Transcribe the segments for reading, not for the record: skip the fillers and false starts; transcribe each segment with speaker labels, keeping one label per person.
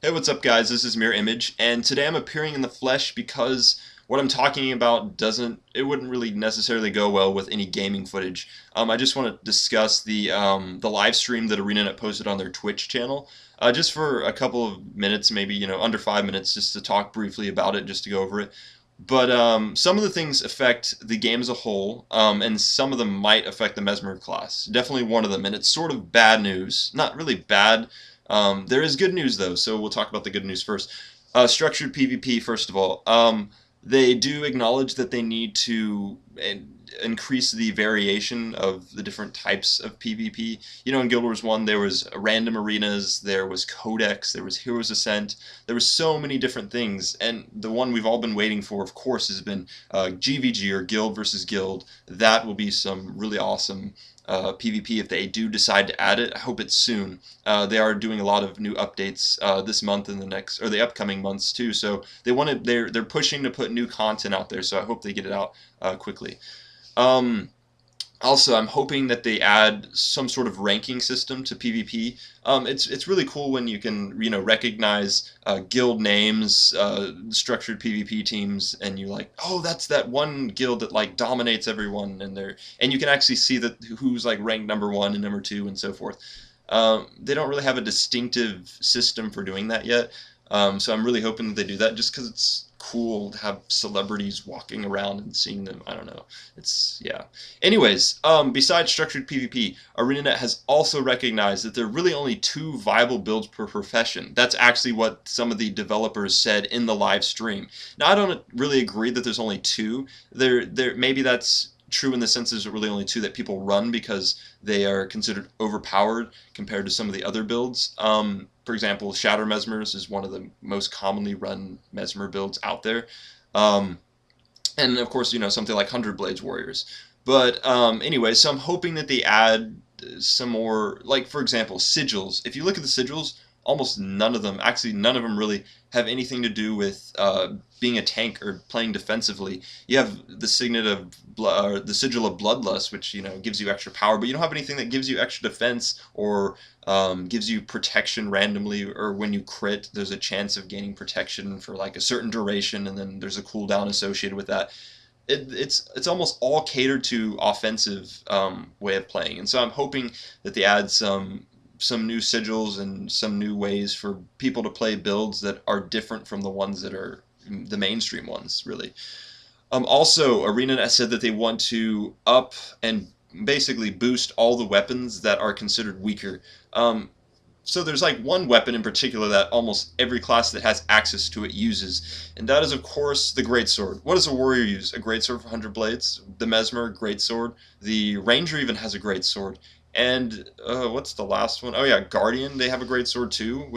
Speaker 1: Hey, what's up guys? This is Mirror Image, and today I'm appearing in the flesh because what I'm talking about wouldn't really necessarily go well with any gaming footage. I just want to discuss the live stream that ArenaNet posted on their Twitch channel, just for a couple of minutes, maybe, under 5 minutes, just to talk briefly about it, just to go over it. But some of the things affect the game as a whole, and some of them might affect the Mesmer class. Definitely one of them, and it's sort of bad news. Not really bad. There is good news though, so we'll talk about the good news first. Structured PvP, first of all. They do acknowledge that they need to increase the variation of the different types of PvP. In Guild Wars 1 there was random arenas, there was Codex, there was Heroes Ascent, there were so many different things, and the one we've all been waiting for, of course, has been GVG, or Guild versus Guild. That will be some really awesome PvP if they do decide to add it. I hope it's soon. They are doing a lot of new updates this month and the upcoming months too. So they're pushing to put new content out there. So I hope they get it out quickly. Also, I'm hoping that they add some sort of ranking system to PvP. It's really cool when you can recognize guild names, structured PvP teams, and you like, oh, that's that one guild that like dominates everyone, and you can actually see that who's like ranked #1 and #2 and so forth. They don't really have a distinctive system for doing that yet, so I'm really hoping that they do that, just because it's cool to have celebrities walking around and seeing them. I don't know. Yeah. Anyways, besides structured PvP, ArenaNet has also recognized that there are really only 2 viable builds per profession. That's actually what some of the developers said in the live stream. Now, I don't really agree that there's only 2. Maybe that's true in the sense there's really only 2 that people run because they are considered overpowered compared to some of the other builds. For example, Shatter Mesmers is one of the most commonly run Mesmer builds out there. And of course, something like 100 Blades Warriors. But anyway, so I'm hoping that they add some more, like, for example, sigils. If you look at the sigils, almost none of them, actually none of them really have anything to do with being a tank or playing defensively. You have the signet of the sigil of Bloodlust, which gives you extra power, but you don't have anything that gives you extra defense or gives you protection randomly, or when you crit, there's a chance of gaining protection for like a certain duration, and then there's a cooldown associated with that. It's almost all catered to offensive way of playing, and so I'm hoping that they add some new sigils and some new ways for people to play builds that are different from the ones that are the mainstream ones, really. Also, ArenaNet said that they want to up and basically boost all the weapons that are considered weaker. So there's like one weapon in particular that almost every class that has access to it uses, and that is, of course, the Greatsword. What does a warrior use? A Greatsword for 100 blades? The Mesmer, Greatsword. The Ranger even has a Greatsword. And what's the last one? Oh yeah, Guardian, they have a Greatsword too.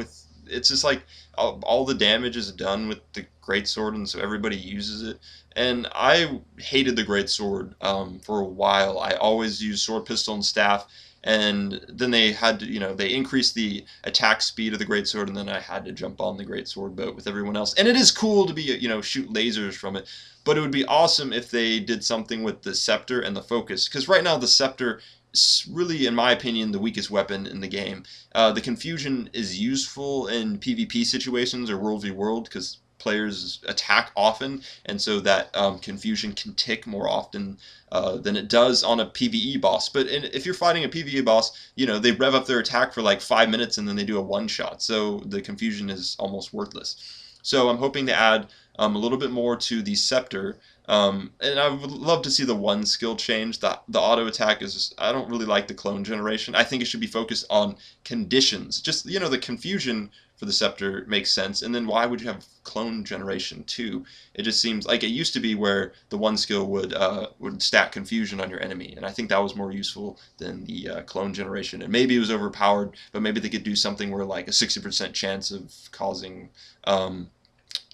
Speaker 1: It's just like all the damage is done with the Greatsword, and so everybody uses it. And I hated the Greatsword for a while. I always used Sword, Pistol, and Staff, and then they had to, they increased the attack speed of the Greatsword, and then I had to jump on the Greatsword boat with everyone else. And it is cool to be, shoot lasers from it, but it would be awesome if they did something with the Scepter and the Focus, because right now the Scepter is really, in my opinion, the weakest weapon in the game. The Confusion is useful in PvP situations or World v World because players attack often, and so that Confusion can tick more often than it does on a PvE boss. But if you're fighting a PvE boss, they rev up their attack for like 5 minutes and then they do a one-shot, so the Confusion is almost worthless. So I'm hoping to add a little bit more to the Scepter. And I would love to see the one skill change. The auto attack I don't really like the clone generation. I think it should be focused on conditions. Just, the Confusion for the Scepter makes sense, and then why would you have clone generation too? It just seems like it used to be where the one skill would stack Confusion on your enemy, and I think that was more useful than the clone generation. And maybe it was overpowered, but maybe they could do something where like a 60% chance of causing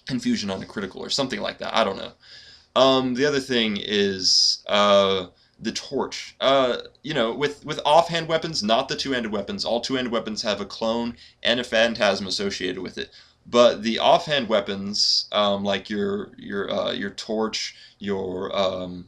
Speaker 1: Confusion on a critical or something like that. I don't know. The other thing is the torch. With offhand weapons, not the two-handed weapons. All two-handed weapons have a clone and a phantasm associated with it. But the offhand weapons, like your torch, a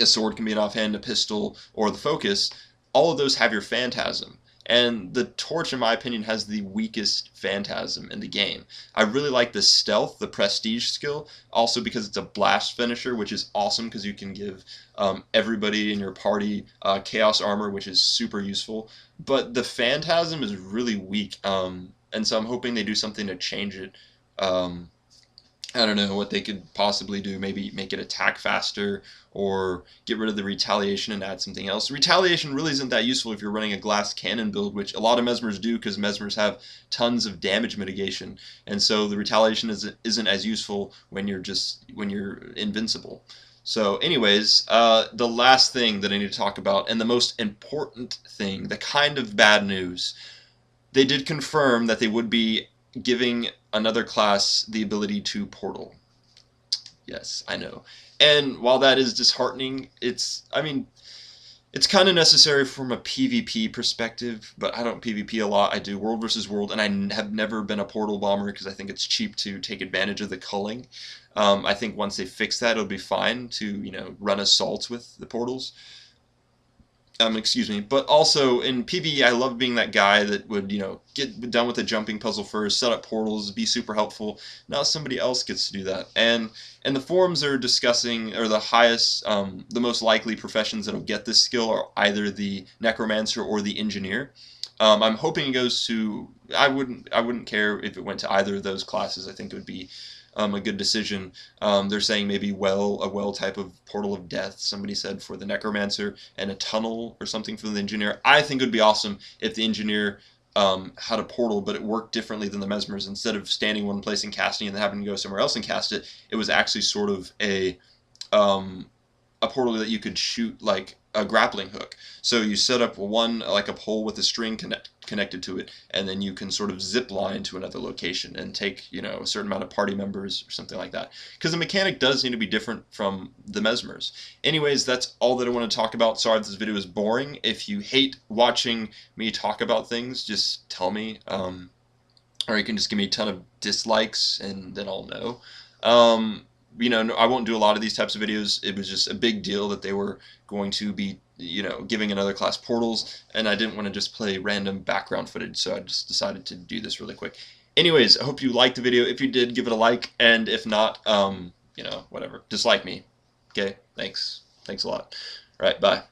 Speaker 1: sword can be an offhand, a pistol, or the focus. All of those have your phantasm. and the torch, in my opinion, has the weakest phantasm in the game. I really like the stealth, the prestige skill, also because it's a blast finisher, which is awesome because you can give everybody in your party chaos armor, which is super useful. But the phantasm is really weak, and so I'm hoping they do something to change it. Um, I don't know what they could possibly do. Maybe make it attack faster or get rid of the retaliation and add something else. Retaliation really isn't that useful if you're running a glass cannon build, which a lot of Mesmers do because Mesmers have tons of damage mitigation. And so the retaliation isn't as useful when you're invincible. So anyways, the last thing that I need to talk about, and the most important thing, the kind of bad news, they did confirm that they would be giving another class the ability to portal. Yes, I know. And while that is disheartening, I mean, it's kind of necessary from a PvP perspective, but I don't PvP a lot. I do world versus world, and I have never been a portal bomber because I think it's cheap to take advantage of the culling. I think once they fix that, it'll be fine to, run assaults with the portals. Excuse me, but also in PvE, I love being that guy that would, get done with the jumping puzzle first, set up portals, be super helpful. Now somebody else gets to do that. And the forums are discussing, or the highest, the most likely professions that'll get this skill are either the necromancer or the engineer. I'm hoping it goes to. I wouldn't care if it went to either of those classes. I think it would be a good decision. They're saying maybe a well type of portal of death, somebody said, for the necromancer, and a tunnel or something for the engineer. I think it would be awesome if the engineer had a portal, but it worked differently than the Mesmers. Instead of standing one place and casting and then having to go somewhere else and cast it, it was actually sort of a portal that you could shoot like a grappling hook. So you set up one, like a pole with a string connected to it, and then you can sort of zip line to another location and take, a certain amount of party members or something like that. Because the mechanic does need to be different from the Mesmers. Anyways, that's all that I want to talk about. Sorry if this video is boring. If you hate watching me talk about things, just tell me. Or you can just give me a ton of dislikes, and then I'll know. I won't do a lot of these types of videos. It was just a big deal that they were going to be, giving another class portals, and I didn't want to just play random background footage, so I just decided to do this really quick. Anyways, I hope you liked the video. If you did, give it a like, and if not, whatever. Dislike me. Okay? Thanks. Thanks a lot. All right, bye.